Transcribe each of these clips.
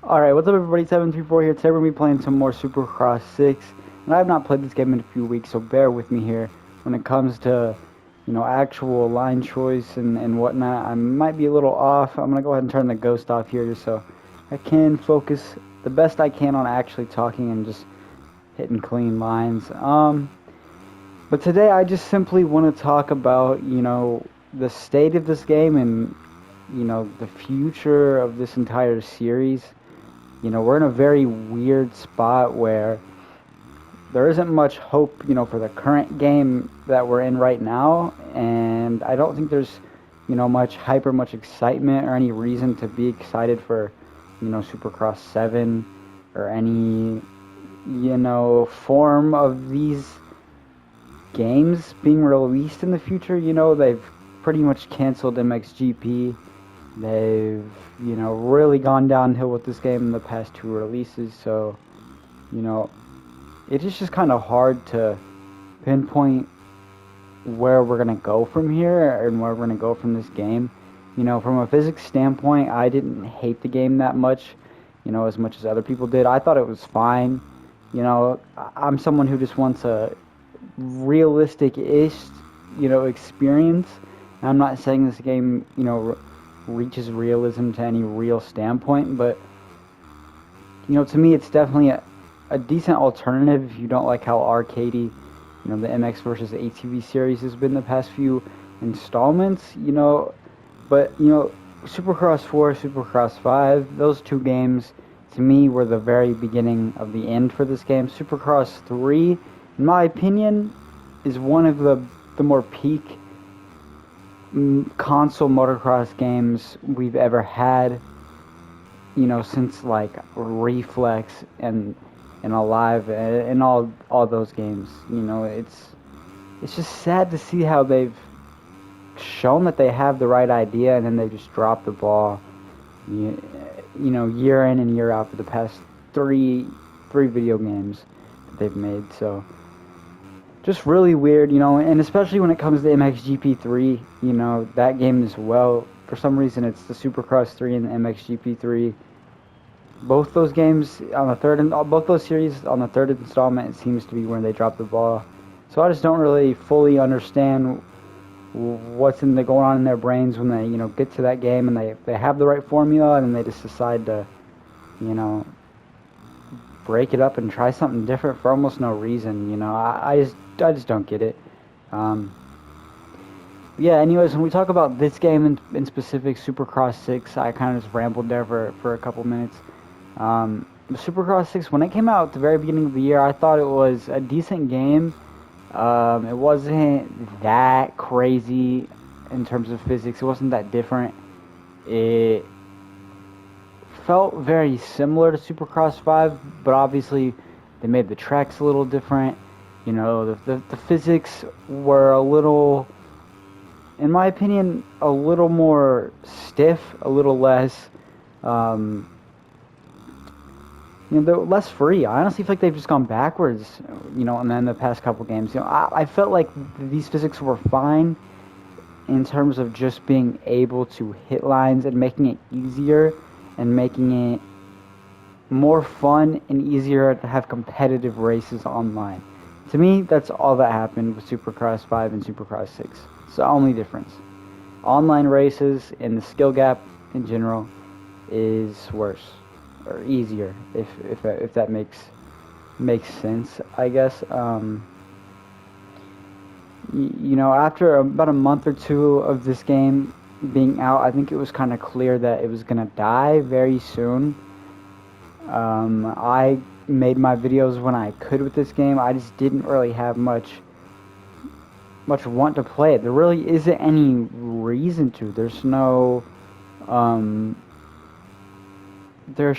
Alright, what's up everybody, 734 here. Today we're going to be playing some more Supercross 6. And I have not played this game in a few weeks, so bear with me here. When it comes to, actual line choice and whatnot, I might be a little off. I'm going to go ahead and turn the ghost off here just so I can focus the best I can on actually talking and just hitting clean lines. But today I just simply want to talk about, the state of this game and, the future of this entire series. We're in a very weird spot where there isn't much hope, for the current game that we're in right now, and I don't think there's, much hype or much excitement or any reason to be excited for, Supercross 7 or any, form of these games being released in the future. They've pretty much canceled MXGP. They've, really gone downhill with this game in the past two releases, so, it is just kind of hard to pinpoint where we're going to go from here and where we're going to go from this game. From a physics standpoint, I didn't hate the game that much, as much as other people did. I thought it was fine. I'm someone who just wants a realistic-ish, experience. And I'm not saying this game, reaches realism to any real standpoint, but to me it's definitely a decent alternative if you don't like how arcadey the MX versus ATV series has been the past few installments. But Supercross 4, Supercross 5, those two games to me were the very beginning of the end for this game. Supercross 3, in my opinion, is one of the more peak console motocross games we've ever had, since like Reflex and Alive and all those games. It's just sad to see how they've shown that they have the right idea and then they just drop the ball, year in and year out for the past three video games that they've made. So just really weird, and especially when it comes to MXGP3, that game as well. For some reason, it's the Supercross 3 and the MXGP3. Both those games on the third, and both those series on the third installment, it seems to be when they drop the ball. So I just don't really fully understand what's going on in their brains when they, get to that game and they have the right formula and they just decide to, break it up and try something different for almost no reason. I just don't get it. Yeah, anyways, when we talk about this game in specific, Supercross 6, I kind of just rambled there for a couple minutes. Supercross 6, when it came out at the very beginning of the year, I thought it was a decent game. It wasn't that crazy in terms of physics. It wasn't that different. It felt very similar to Supercross 5, but obviously they made the tracks a little different. The physics were a little, in my opinion, a little more stiff, a little less, they're less free. I honestly feel like they've just gone backwards, and then the past couple games. I felt like these physics were fine in terms of just being able to hit lines and making it easier and making it more fun and easier to have competitive races online. To me, that's all that happened with Supercross 5 and Supercross 6. It's the only difference. Online races and the skill gap in general is worse or easier, if that makes sense, I guess. After about a month or two of this game being out, I think it was kind of clear that it was gonna die very soon. I made my videos when I could with this game. I just didn't really have much want to play it. There really isn't any reason to. There's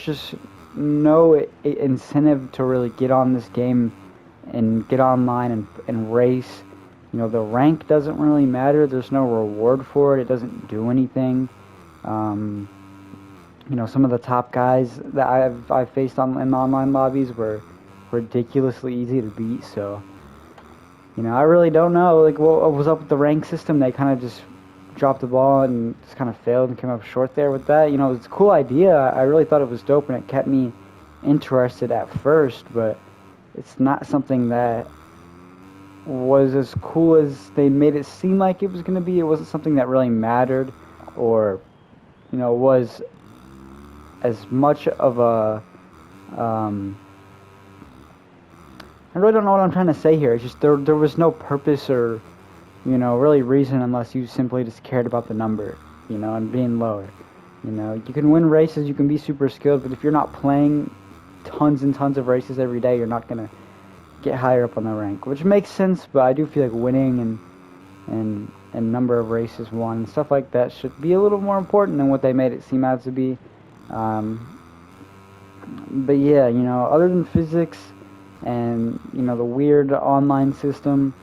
just no incentive to really get on this game and get online and race. The rank doesn't really matter. There's no reward for it. It doesn't do anything. Some of the top guys that I've faced in the online lobbies were ridiculously easy to beat. So, I really don't know what was up with the rank system. They kind of just dropped the ball and just kind of failed and came up short there with that. You know, it's a cool idea. I really thought it was dope, and it kept me interested at first, but it's not something that was as cool as they made it seem like it was going to be. It wasn't something that really mattered, or, you know, was as much of a, I really don't know what I'm trying to say here. It's just there was no purpose or, you know, really reason unless you simply just cared about the number, you know, and being lower. You know, you can win races, you can be super skilled, but if you're not playing tons and tons of races every day, you're not going to get higher up on the rank, which makes sense, but I do feel like winning and number of races won and stuff like that should be a little more important than what they made it seem out to be. But yeah, you know, other than physics and, you know, the weird online system,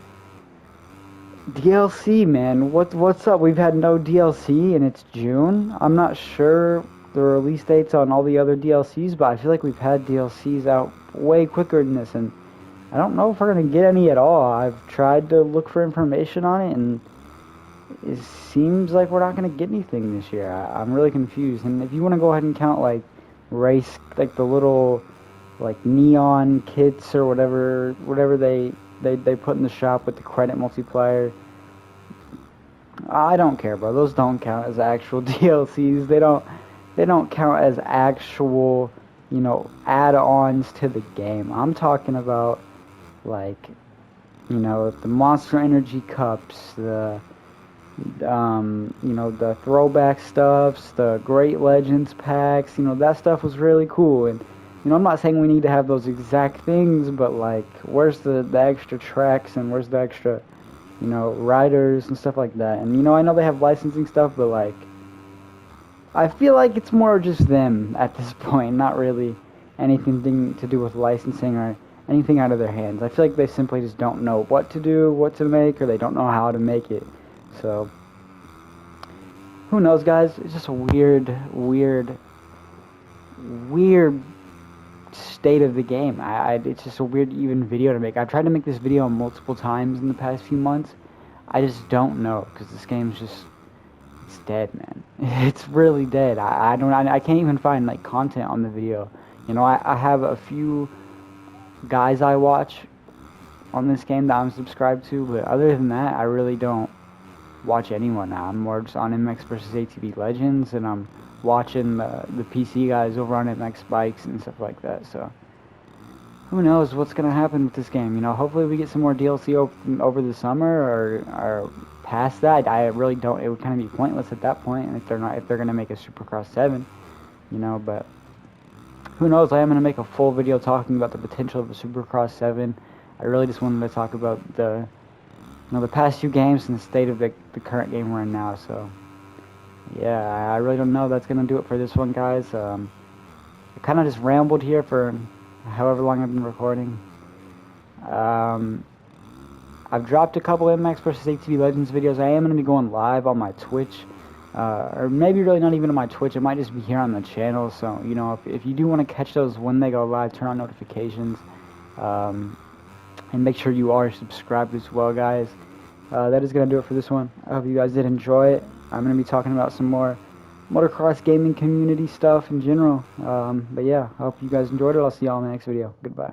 DLC, man, what's up? We've had no DLC and it's June. I'm not sure the release dates on all the other DLCs, but I feel like we've had DLCs out way quicker than this, and I don't know if we're going to get any at all. I've tried to look for information on it, and it seems like we're not going to get anything this year. I'm really confused. And if you want to go ahead and count, like, race, like the little, like, neon kits or whatever they put in the shop with the credit multiplier, I don't care, bro. Those don't count as actual DLCs. They don't count as actual, you know, add-ons to the game. I'm talking about, like, you know, the Monster Energy cups, the you know, the throwback stuffs, the Great Legends packs. You know, that stuff was really cool. And, you know, I'm not saying we need to have those exact things, but, like, where's the extra tracks and where's the extra, you know, riders and stuff like that. And, you know, I know they have licensing stuff, but, like, I feel like it's more just them at this point, not really anything to do with licensing or anything out of their hands. I feel like they simply just don't know what to do, what to make, or they don't know how to make it. So, who knows, guys? It's just a weird state of the game. It's just a weird even video to make. I've tried to make this video multiple times in the past few months. I just don't know, because this game's just, it's dead, man. It's really dead. I can't even find, like, content on the video. You know, I have a few guys I watch on this game that I'm subscribed to, but other than that, I really don't watch anyone now. I'm more just on MX versus ATV Legends, and I'm watching the PC guys over on MX Bikes and stuff like that. So who knows what's gonna happen with this game? You know, hopefully we get some more DLC over the summer or past that. I really don't. It would kind of be pointless at that point, and if they're gonna make a Supercross 7, you know. But who knows? I am gonna make a full video talking about the potential of a Supercross 7. I really just wanted to talk about the past few games and the state of the current game we're in now. So yeah, I really don't know. That's gonna do it for this one, guys. I kind of just rambled here for however long I've been recording. I've dropped a couple MX vs ATV Legends videos. I am gonna be going live on my Twitch, or maybe really not even on my Twitch. It might just be here on the channel. So, you know, if you do want to catch those when they go live, turn on notifications. And make sure you are subscribed as well, guys. That is going to do it for this one. I hope you guys did enjoy it. I'm going to be talking about some more motocross gaming community stuff in general. But yeah, I hope you guys enjoyed it. I'll see y'all in the next video. Goodbye.